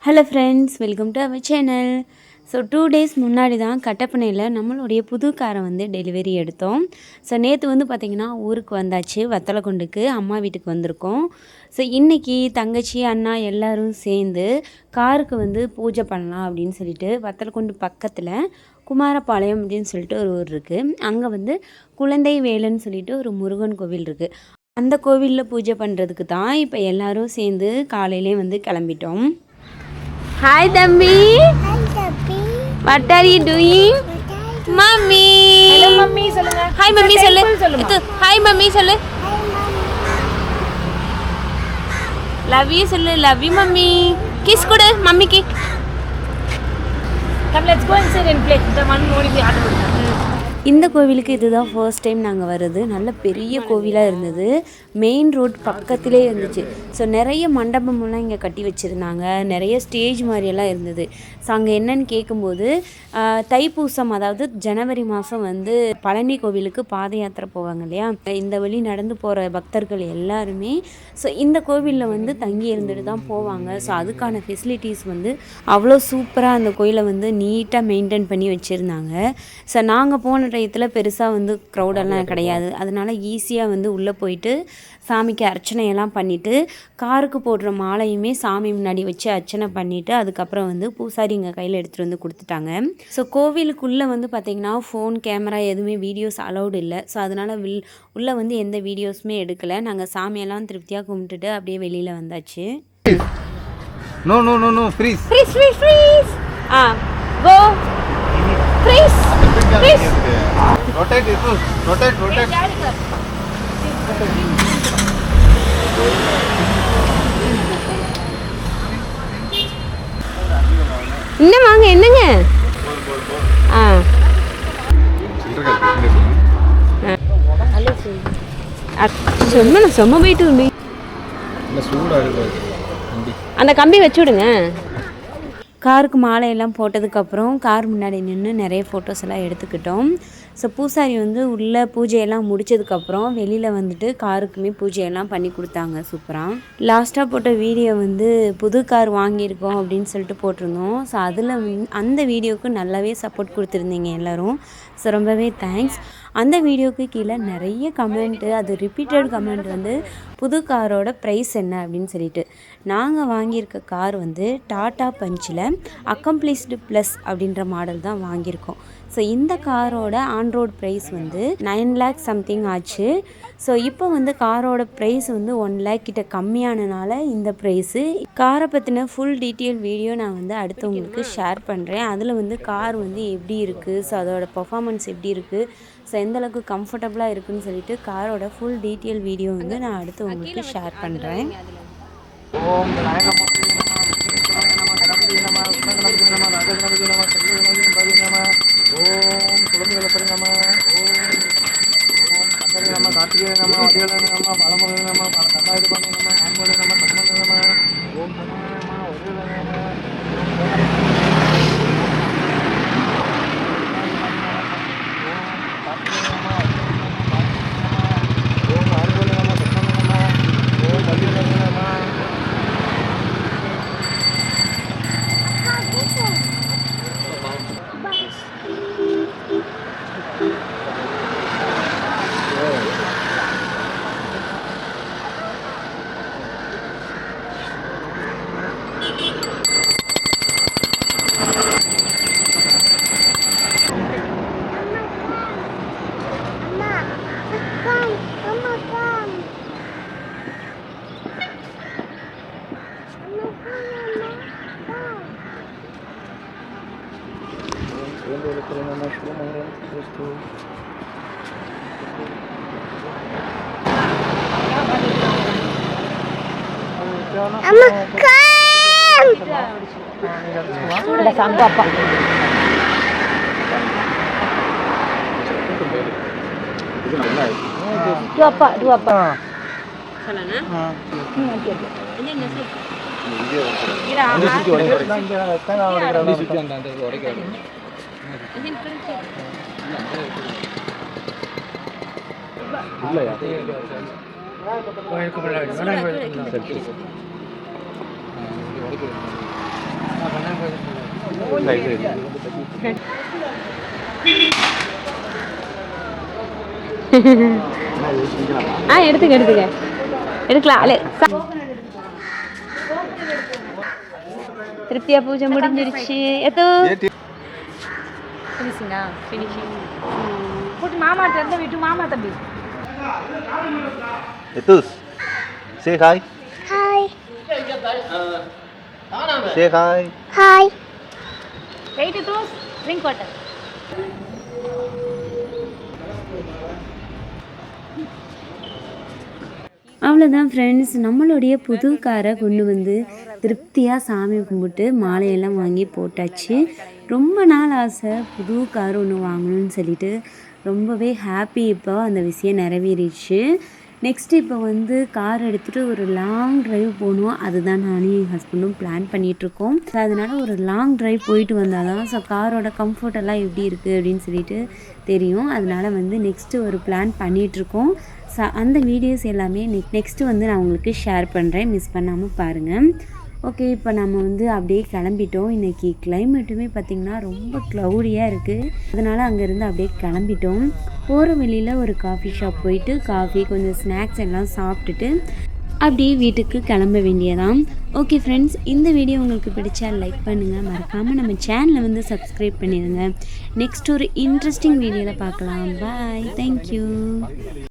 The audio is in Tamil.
Hello friends, welcome to our channel. So 2 days முன்னாடி தான் கட்டப்பனையில் நம்மளுடைய புது காரை வந்து டெலிவரி எடுத்தோம். ஸோ நேற்று வந்து பார்த்திங்கன்னா ஊருக்கு வந்தாச்சு, வத்தலக்குண்டுக்கு அம்மா வீட்டுக்கு வந்திருக்கோம். ஸோ இன்றைக்கி தங்கச்சி அண்ணா எல்லோரும் சேர்ந்து காருக்கு வந்து பூஜை பண்ணலாம் அப்படின்னு சொல்லிட்டு வத்தலக்குண்டு பக்கத்தில் குமாரபாளையம் அப்படின்னு சொல்லிட்டு ஒரு ஊர் இருக்குது. அங்கே வந்து குழந்தை வேலன்னு சொல்லிட்டு ஒரு முருகன் கோவில் இருக்குது. அந்த கோவிலில் பூஜை பண்ணுறதுக்கு தான் இப்போ எல்லோரும் சேர்ந்து காலையிலே வந்து கிளம்பிட்டோம். Hi Dambi. Hi Dambi. What are you doing? Mummy. Hello mummy சொல்லுங்க. Hi mummy சொல்லு. இது hi mummy சொல்லு. Hi mummy. Love you சொல்லு. Love you mummy. Kiss கொடு மம்மிக்கு. Come let's go inside and play. The one more we had. இந்த கோவிலுக்கு இதுதான் ஃபர்ஸ்ட் டைம் நாங்கள் வர்றது. நல்ல பெரிய கோவிலாக இருந்தது, மெயின் ரோட் பக்கத்திலே இருந்துச்சு. ஸோ நிறைய மண்டபமெல்லாம் இங்கே கட்டி வச்சுருந்தாங்க, நிறைய ஸ்டேஜ் மாதிரியெல்லாம் இருந்தது. ஸோ அங்கே என்னன்னு கேட்கும்போது தைப்பூசம், அதாவது ஜனவரி மாதம் வந்து பழனி கோவிலுக்கு பாத யாத்திரை போவாங்க இல்லையா, இந்த வழி நடந்து போகிற பக்தர்கள் எல்லாருமே ஸோ இந்த கோவிலில் வந்து தங்கி இருந்துட்டு தான் போவாங்க. ஸோ அதுக்கான ஃபெசிலிட்டிஸ் வந்து அவ்வளோ சூப்பராக அந்த கோயிலை வந்து நீட்டாக மெயின்டைன் பண்ணி வச்சுருந்தாங்க. ஸோ நாங்கள் போன டயத்தில் பெருசாக வந்து க்ரௌடெல்லாம் கிடையாது, அதனால் ஈஸியாக வந்து உள்ளே போயிட்டு சாமிக்கு அர்ச்சனையெல்லாம் பண்ணிவிட்டு காருக்கு போடுற மாலையுமே சாமி முன்னாடி வச்சு அர்ச்சனை பண்ணிவிட்டு அதுக்கப்புறம் வந்து பூசாரி எங்கள் கையில் எடுத்துகிட்டு வந்து கொடுத்துட்டாங்க. ஸோ கோவிலுக்குள்ளே வந்து பார்த்திங்கன்னா ஃபோன் கேமரா எதுவுமே வீடியோஸ் அலௌடு இல்லை. ஸோ அதனால் உள்ளே வந்து எந்த வீடியோஸுமே எடுக்கலை. நாங்கள் சாமியெல்லாம் திருப்தியாக கும்பிட்டுட்டு அப்படியே வெளியில் வந்தாச்சு. Freeze. Go. Freeze. Rotate. இன்னும் வாங்க, என்னங்க? செம்ம போயிட்டு அந்த கம்பி வச்சு விடுங்க. காருக்கு மாலையெல்லாம் போட்டதுக்கப்புறம் கார் முன்னாடி நின்று நிறைய ஃபோட்டோஸ் எல்லாம் எடுத்துக்கிட்டோம். ஸோ பூசாரி வந்து உள்ளே பூஜையெல்லாம் முடித்ததுக்கப்புறம் வெளியில் வந்துட்டு காருக்குமே பூஜையெல்லாம் பண்ணி கொடுத்தாங்க சூப்பராக. லாஸ்ட்டாக போட்ட வீடியோ வந்து புது கார் வாங்கியிருக்கோம் அப்படின்னு சொல்லிட்டு போட்டிருந்தோம். ஸோ அதில் அந்த வீடியோவுக்கு நல்லாவே சப்போர்ட் கொடுத்துருந்தீங்க எல்லோரும். ஸோ ரொம்பவே தேங்க்ஸ். அந்த வீடியோவுக்கு கீழே நிறைய கமெண்ட்டு, அது ரிப்பீட்டட் கமெண்ட் வந்து புது காரோட ப்ரைஸ் என்ன அப்படின்னு சொல்லிட்டு. நாங்கள் வாங்கியிருக்க கார் வந்து டாடா பஞ்சில் அக்கம்ப்ளிஸ்டு ப்ளஸ் அப்படின்ற மாடல் தான் வாங்கியிருக்கோம். ஸோ இந்த காரோட ஆன்ரோட் ப்ரைஸ் வந்து 9 lakh சம்திங் ஆச்சு. ஸோ இப்போ வந்து காரோட ப்ரைஸ் வந்து 1 lakh கிட்ட கம்மியானனால இந்த ப்ரைஸு. காரை பற்றின ஃபுல் டீட்டெயில் வீடியோ நான் வந்து அடுத்து உங்களுக்கு ஷேர் பண்ணுறேன். அதில் வந்து கார் வந்து எப்படி இருக்குது, ஸோ அதோட பர்ஃபார்மன்ஸ் எப்படி இருக்குது, ஸோ எந்தளவுக்கு கம்ஃபர்டபுளாக இருக்குதுன்னு சொல்லிட்டு காரோட ஃபுல் டீட்டெயில் வீடியோ வந்து நான் அடுத்து உங்களுக்கு ஷேர் பண்ணுறேன். Udah sanggup apa? Dua apa? Sana na? Ini nasi. எடுத்துக்க எடுக்கலாம் திருப்தியா பூஜை முடிஞ்சிருச்சு எத்தோ ஃபினிஷிங்கா ஃபினிஷிங் போட்டு மாமா தந்த விட்டு மாமா தம்பி எத்துஸ் say hi say hi wait to drink water அவ்வளோதான் ஃப்ரெண்ட்ஸ், நம்மளுடைய புது காரை கொண்டு வந்து திருப்தியாக சாமி கும்பிட்டு மாலையெல்லாம் வாங்கி போட்டாச்சு. ரொம்ப நாள் ஆசை புது கார் ஒன்று வாங்கணும்னு சொல்லிட்டு ரொம்பவே ஹாப்பி. இப்போ அந்த விஷயம் நிறைவேறிடுச்சு. நெக்ஸ்ட்டு இப்போ வந்து கார் எடுத்துகிட்டு ஒரு லாங் ட்ரைவ் போகணும். அதுதான் நானும் என் ஹஸ்பண்டும் பிளான் பண்ணிகிட்ருக்கோம். ஸோ அதனால் ஒரு லாங் ட்ரைவ் போயிட்டு வந்தால் தான் ஸோ காரோட கம்ஃபர்டெல்லாம் எப்படி இருக்குது அப்படின்னு சொல்லிட்டு தெரியும். அதனால் வந்து நெக்ஸ்ட்டு ஒரு பிளான் பண்ணிகிட்ருக்கோம். ஸோ அந்த வீடியோஸ் எல்லாமே நெக்ஸ்ட்டு வந்து நான் உங்களுக்கு ஷேர் பண்ணுறேன், மிஸ் பண்ணாமல் பாருங்கள். ஓகே, இப்போ நம்ம வந்து அப்படியே கிளம்பிட்டோம். இன்றைக்கி கிளைமேட்டுமே பார்த்திங்கன்னா ரொம்ப க்ளவுடியாக இருக்குது. அதனால் அங்கேருந்து அப்படியே கிளம்பிட்டோம். போகிற வழியில் ஒரு காஃபி ஷாப் போயிட்டு காஃபி கொஞ்சம் ஸ்நாக்ஸ் எல்லாம் சாப்பிட்டுட்டு அப்படியே வீட்டுக்கு கிளம்ப வேண்டியதான். ஓகே ஃப்ரெண்ட்ஸ், இந்த வீடியோ உங்களுக்கு பிடிச்சா லைக் பண்ணுங்கள், மறக்காமல் நம்ம சேனலை வந்து சப்ஸ்கிரைப் பண்ணிடுங்க. நெக்ஸ்ட் ஒரு இன்ட்ரெஸ்டிங் வீடியோவில் பார்க்கலாம். பாய், தேங்க்யூ.